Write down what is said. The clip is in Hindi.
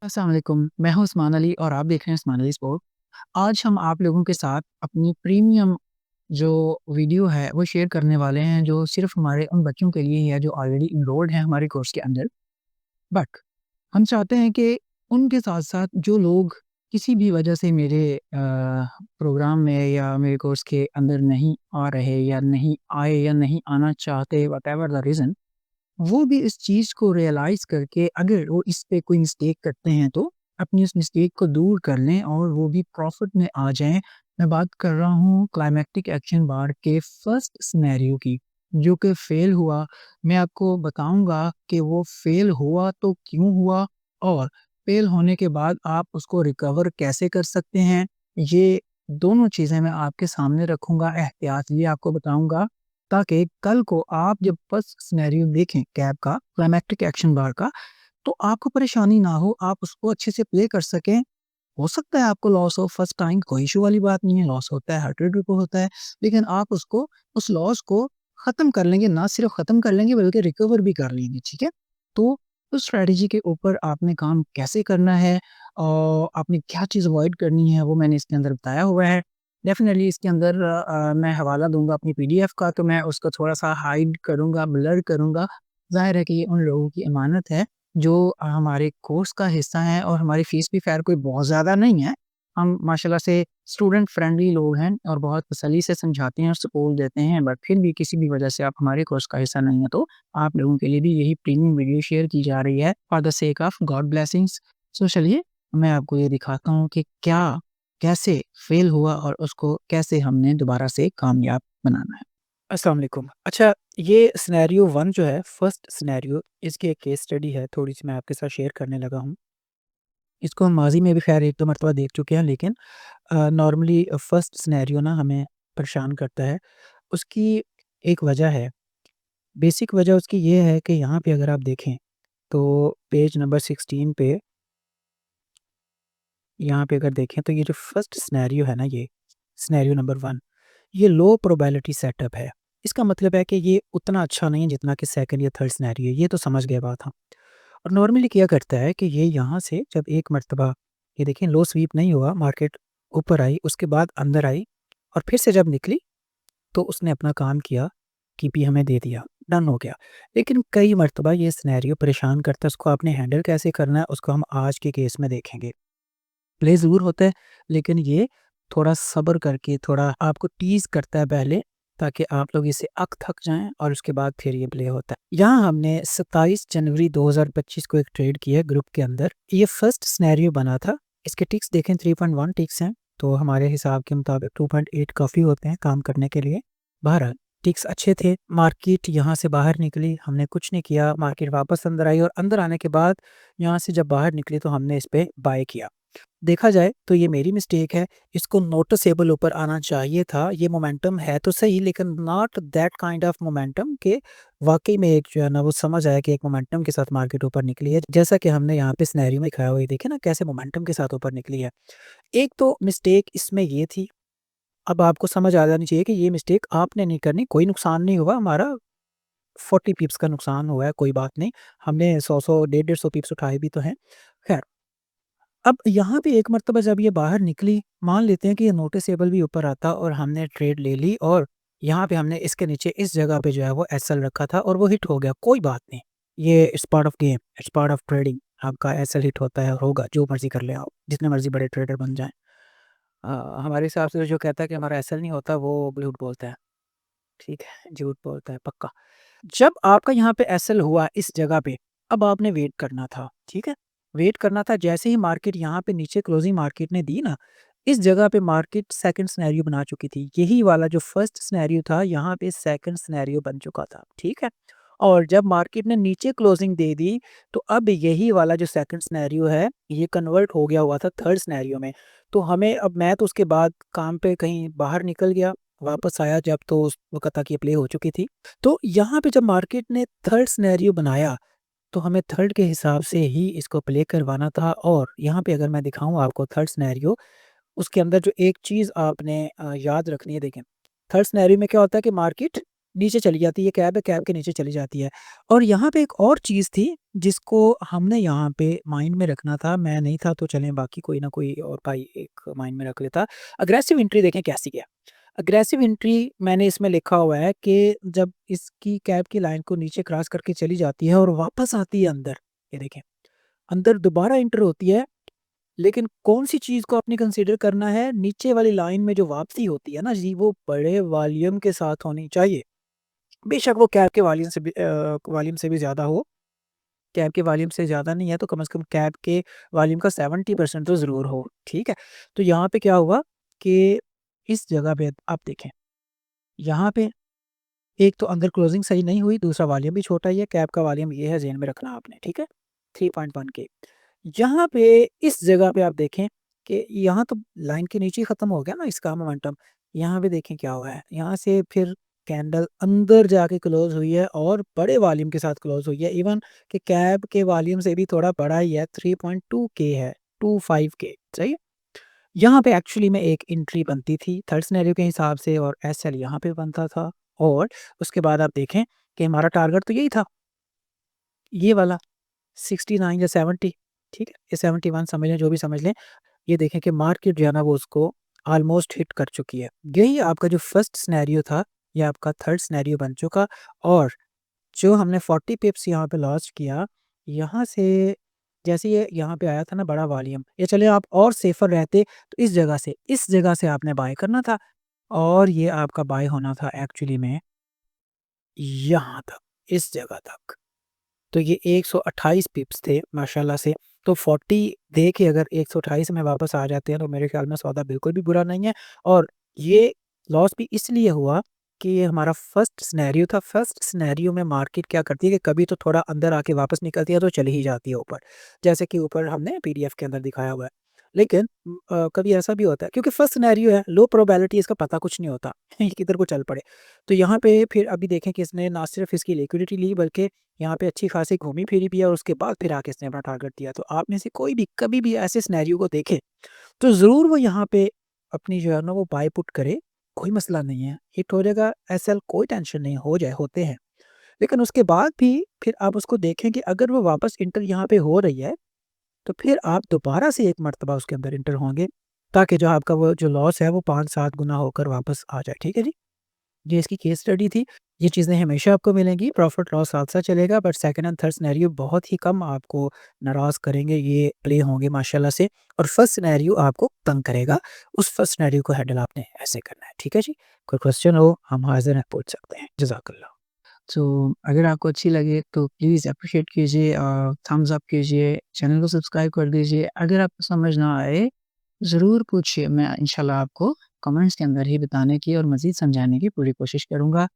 अस्सलाम वालेकुम, मैं हूँ उस्मान अली और आप देख रहे हैं उस्मान अली स्पोर्ट। आज हम आप लोगों के साथ अपनी प्रीमियम जो वीडियो है वो शेयर करने वाले हैं जो सिर्फ़ हमारे उन बच्चों के लिए ही है जो ऑलरेडी एनरोल्ड हैं हमारे कोर्स के अंदर। बट हम चाहते हैं कि उनके साथ-साथ जो लोग किसी भी वजह से मेरे प्रोग्राम में या मेरे कोर्स के अंदर नहीं आ रहे या नहीं आए या नहीं आना चाहते व्हाटएवर द रीज़न, वो भी इस चीज़ को रियलाइज़ करके अगर वो इस पे कोई मिस्टेक करते हैं तो अपनी उस मिस्टेक को दूर कर लें और वो भी प्रॉफ़िट में आ जाएँ। मैं बात कर रहा हूँ क्लाइमैक्टिक एक्शन बार के फर्स्ट सिनेरियो की, जो कि फ़ेल हुआ। मैं आपको बताऊँगा कि वो फ़ेल हुआ तो क्यों हुआ और फ़ेल होने के बाद आप उसको रिकवर कैसे कर सकते हैं। ये दोनों चीज़ें मैं आपके सामने रखूँगा, एहतियात ये आपको बताऊँगा ताकि कल को आप जब फर्स्ट सिनेरियो देखें कैब का, क्लाइमैक्टिक एक्शन बार का, तो आपको परेशानी ना हो, आप उसको अच्छे से प्ले कर सकें। हो सकता है आपको लॉस हो फर्स्ट टाइम, कोई इश्यू वाली बात नहीं है, लॉस होता है, हर ट्रेडर को होता है, लेकिन आप उसको उस लॉस को ख़त्म कर लेंगे, ना सिर्फ़ ख़त्म कर लेंगे बल्कि रिकवर भी कर लेंगे, ठीक है? तो उस स्ट्रैटेजी के ऊपर आपने काम कैसे करना है और आपने क्या चीज़ अवॉइड करनी है, वो मैंने इसके अंदर बताया हुआ है। डेफ़िनेटली इसके अंदर मैं हवाला दूँगा अपनी पीडीएफ का, तो मैं उसको थोड़ा-सा हाइड करूँगा, ब्लर करूँगा। ज़ाहिर है कि ये उन लोगों की अमानत है जो हमारे कोर्स का हिस्सा हैं और हमारी फ़ीस भी ख़ैर कोई बहुत ज़्यादा नहीं है। हम माशाल्लाह से स्टूडेंट फ्रेंडली लोग हैं और बहुत तसल्ली से समझाते हैं और सपोर्ट देते हैं, बट फिर भी किसी भी वजह से आप हमारे कोर्स का हिस्सा नहीं हैं, तो आप लोगों के लिए भी यही प्रीमियम वीडियो शेयर की जा रही है for the sake of God blessings. So चलिए, मैं आपको ये दिखाता हूँ कि कैसे फ़ेल हुआ और उसको कैसे हमने दोबारा से कामयाब बनाना है। अस्सलाम वालेकुम। अच्छा, ये सिनेरियो 1 जो है, फर्स्ट सिनेरियो, इसकी एक केस स्टडी है, थोड़ी-सी मैं आपके साथ शेयर करने लगा हूँ। इसको हम माज़ी में भी ख़ैर 1-2 मर्तबा देख चुके हैं, लेकिन नॉर्मली फर्स्ट सिनेरियो ना हमें परेशान करता है। उसकी एक वजह है, बेसिक वजह उसकी ये है कि यहाँ पे अगर आप देखें, तो पेज नंबर 16 पे यहाँ पे अगर देखें, तो ये जो फर्स्ट सिनेरियो है ना, ये सिनेरियो नंबर 1, ये लो प्रोबेबिलिटी सेटअप है। इसका मतलब है कि ये उतना अच्छा नहीं है जितना कि सेकंड या थर्ड सिनेरियो है, ये तो समझ गए बात हम। और नॉर्मली क्या करता है कि ये यहाँ से जब एक मर्तबा ये देखें लो स्वीप नहीं हुआ, मार्केट ऊपर आई, उसके बाद अंदर आई और फिर से जब निकली तो उसने अपना काम किया, टीपी हमें दे दिया, डन हो गया। लेकिन कई मर्तबा ये सिनेरियो परेशान करता है, उसको आपने हैंडल कैसे करना है, उसको हम आज के केस में देखेंगे। प्ले ज़रूर होता है, लेकिन ये थोड़ा सब्र करके थोड़ा आपको टीज़ करता है पहले, ताकि आप लोग इससे अक थक जाएँ और उसके बाद फिर ये प्ले होता है। यहाँ हमने 27 जनवरी 2025 को एक ट्रेड किया ग्रुप के अंदर। ये फर्स्ट सिनेरियो बना था। इसके टिक्स देखें, 3.1 टिक्स हैं, तो हमारे हिसाब के मुताबिक 2.8 काफ़ी होते हैं काम करने के लिए। बहरहाल टिक्स अच्छे थे। मार्केट यहाँ से बाहर निकली, हमने कुछ नहीं किया, मार्केट वापस अंदर आई और अंदर आने के बाद यहाँ से जब बाहर निकली तो हमने इस पे बाय किया। देखा जाए तो ये मेरी मिस्टेक है, इसको नोटिसेबल ऊपर आना चाहिए था। ये मोमेंटम है तो सही, लेकिन not that kind of momentum कि वाक़ई में एक जो है ना वो समझ आया कि एक मोमेंटम के साथ मार्केट ऊपर निकली है। जैसा कि हमने यहाँ पे सिनेरियो में दिखाया हुआ है, देखिए ना कैसे मोमेंटम के साथ ऊपर निकली है। एक तो मिस्टेक इसमें ये थी, अब आपको समझ आ जानी चाहिए कि ये मिस्टेक आपने नहीं करनी, कोई नुकसान नहीं हुआ हमारा, 40 पिप्स का नुकसान हुआ है, कोई बात नहीं। हमने 100-100, 150-150 पिप्स उठाए भी तो हैं। ख़ैर, अब यहाँ पे एक मर्तबा जब ये बाहर निकली, मान लेते हैं कि ये नोटिसेबल भी ऊपर आता और हमने ट्रेड ले ली और यहाँ पे हमने इसके नीचे इस जगह पे जो है वो एसएल रखा था और वो हिट हो गया, कोई बात नहीं। ये it's part of game, it's part of trading. आपका एसएल हिट होता है, होगा, जो मर्ज़ी कर लें आप, जितने मर्ज़ी बड़े ट्रेडर बन जाएँ। हमारे हिसाब से तो जो कहता है कि हमारा एसएल नहीं होता वो झूठ बोलता है, ठीक है? झूठ बोलता है पक्का। जब आपका यहाँ पे एसएल हुआ इस जगह पे, अब आपने वेट करना था, ठीक है? वेट करना था, जैसे ही मार्केट यहाँ पे नीचे क्लोजिंग मार्केट ने दी ना, इस जगह पे मार्केट सेकंड सिनेरियो बना चुकी थी। यही वाला जो फर्स्ट सिनेरियो था, यहाँ पे सेकंड सिनेरियो बन चुका था, ठीक है? और जब मार्केट ने नीचे क्लोजिंग दे दी, तो अब यही वाला जो सेकंड सिनेरियो है, ये कन्वर्ट हो गया हुआ था थर्ड सिनेरियो में। तो हमें अब मैं तो उसके बाद काम पे कहीं बाहर निकल गया, वापस आया जब तो उस वक़्त तक ये प्ले हो चुकी थी। तो यहाँ पे जब मार्केट ने थर्ड सिनेरियो बनाया, तो हमें थर्ड के हिसाब से ही इसको प्ले करवाना था और यहाँ पे अगर मैं दिखाऊँ आपको थर्ड सिनेरियो, उसके अंदर जो एक चीज़ आपने याद रखनी है, देखें, थर्ड सिनेरियो में क्या होता है कि मार्केट नीचे चली जाती है, कैब है, कैब के नीचे चली जाती है। और यहाँ पे एक और चीज़ थी जिसको हमने यहाँ पे माइंड में रखना था, मैं नहीं था तो चलें बाकी कोई ना कोई और भाई एक माइंड में रख लेता। अग्रेसिव एंट्री देखें कैसी है। अग्रेसिव एंट्री मैंने इसमें लिखा हुआ है कि जब इसकी कैब की लाइन को नीचे क्रॉस करके चली जाती है और वापस आती है अंदर, ये देखें, अंदर दोबारा एंटर होती है, लेकिन कौन-सी चीज़ को आपने कंसीडर करना है, नीचे वाली लाइन में जो वापसी होती है ना जी, वो बड़े वॉल्यूम के साथ होनी चाहिए। बेशक वो कैब के वॉल्यूम से भी ज़्यादा हो, कैब के वॉल्यूम से ज़्यादा नहीं है तो कम से कम कैब के वॉल्यूम का 70% तो ज़रूर हो, ठीक है? तो यहाँ पे क्या हुआ कि इस जगह पे आप देखें, यहाँ पे एक तो अंदर क्लोजिंग सही नहीं हुई, दूसरा वॉल्यूम भी छोटा ही है, कैब का वॉल्यूम ये है, ज़हन में रखना आपने, ठीक है? 3.1 के। यहाँ पे इस जगह पे आप देखें कि यहाँ तो लाइन के नीचे ही ख़त्म हो गया ना इसका मोमेंटम। यहाँ पे देखें क्या हुआ है, यहाँ से फिर कैंडल अंदर जाके क्लोज़ हुई है और बड़े वॉल्यूम के साथ क्लोज़ हुई है। इवन कि कैब के वॉल्यूम से भी थोड़ा बड़ा ही है, 3.2 के है, 25 के, सही है? यहाँ पे एक्चुअली में एक एंट्री बनती थी थर्ड सिनेरियो के हिसाब से और एसएल यहाँ पे बनता था और उसके बाद आप देखें कि हमारा टारगेट तो यही था, ये वाला 69 या 70, ठीक है? ये 71 समझ लें, जो भी समझ लें। ये देखें कि मार्केट जो है ना वो उसको ऑलमोस्ट हिट कर चुकी है। यही आपका जो फर्स्ट सिनेरियो था, ये आपका थर्ड सिनेरियो बन चुका और जो हमने 40 पिप्स यहाँ पे लॉस किया, यहाँ से जैसे ये यहाँ पे आया था ना बड़ा वॉल्यूम, ये चले आप और सेफ़र रहते तो इस जगह से आपने बाय करना था और ये आपका बाय होना था एक्चुअली में यहाँ तक, इस जगह तक। तो ये 128 पिप्स थे माशाल्लाह से। तो 40 दे के अगर 128 में वापस आ जाते हैं तो मेरे ख़्याल में सौदा बिल्कुल भी बुरा नहीं है और ये लॉस भी इसलिए हुआ कि ये हमारा फर्स्ट सिनेरियो था। फर्स्ट सिनेरियो में मार्केट क्या करती है कि कभी तो थोड़ा अंदर आके वापस निकलती है तो चली ही जाती है ऊपर। जैसे कि ऊपर हमने पीडीएफ के अंदर दिखाया हुआ है। लेकिन कभी ऐसा भी होता है क्योंकि फर्स्ट सिनेरियो है, लो प्रोबेबिलिटी इसका पता कुछ नहीं होता, ये किधर को चल पड़े। तो यहाँ पे फिर अभी देखें कि इसने ना सिर्फ़ इसकी लिक्विडिटी ली बल्कि यहाँ पे अच्छी खासी घूमी-फिरी भी है और उसके बाद फिर आके इसने अपना टारगेट दिया। तो आप में से कोई भी कभी भी ऐसे सिनेरियो को देखे, तो ज़रूर वो यहाँ पे अपनी जो है ना वो बाय पुट करे, कोई मसला नहीं है। हिट हो जाएगा एसएल कोई टेंशन नहीं, हो जाए, होते हैं। लेकिन उसके बाद भी फिर आप उसको देखें कि अगर वो वापस एंटर यहाँ पे हो रही है, तो फिर आप दोबारा से एक मर्तबा उसके अंदर एंटर होंगे, ताकि जो आपका वो जो लॉस है वो 5-7 गुना होकर वापस आ जाए। ठीक है जी? ये इसकी केस स्टडी थी। ये चीज़ें हमेशा आपको मिलेंगी, प्रॉफ़िट लॉस साथ-साथ चलेगा but second and third scenario बहुत ही कम आपको नाराज़ करेंगे, ये प्ले होंगे माशाल्लाह से और फर्स्ट सिनेरियो आपको तंग करेगा। उस फर्स्ट सिनेरियो को हैंडल आपने ऐसे करना है, ठीक है जी? कोई क्वेश्चन हो हम हाज़िर हैं, पूछ सकते हैं। जज़ाकल्लाह। तो अगर आपको अच्छी लगे तो प्लीज़ एप्रिशिएट कीजिए, थम्स अप कीजिए, चैनल को सब्सक्राइब कर दीजिए। अगर आपको समझ ना आए, ज़रूर पूछिए, मैं इंशाल्लाह आपको कमेंट्स के अंदर ही बताने की और मज़ीद समझाने की पूरी कोशिश करूँगा।